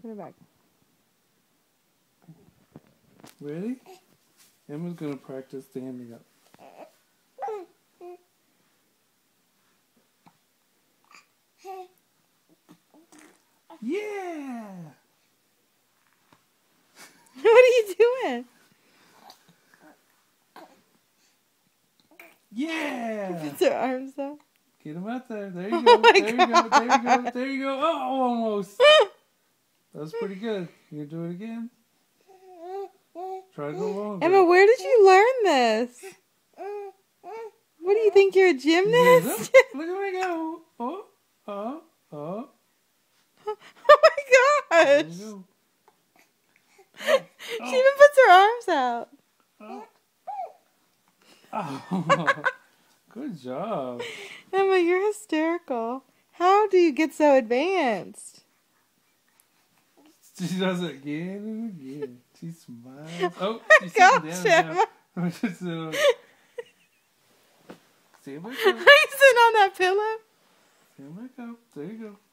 Put it back. Ready? Emma's gonna practice standing up. Yeah! What are you doing? Yeah! Puts her arms up. Get him out there. There you go. Oh my There you go. God. There you go. There you go. Oh, almost. That was pretty good. You gonna do it again? Try to go longer. Emma, where did you learn this? What do you think, you're a gymnast? Look at me go. Oh, oh, oh. Oh my There gosh. you go. She even puts her arms out. Oh. Good job. Emma, you're hysterical. How do you get so advanced? She does it again and again. She smiles. Oh, she's Gosh, sitting down Emma. now. See, back Are you sitting on that pillow? up. There you go.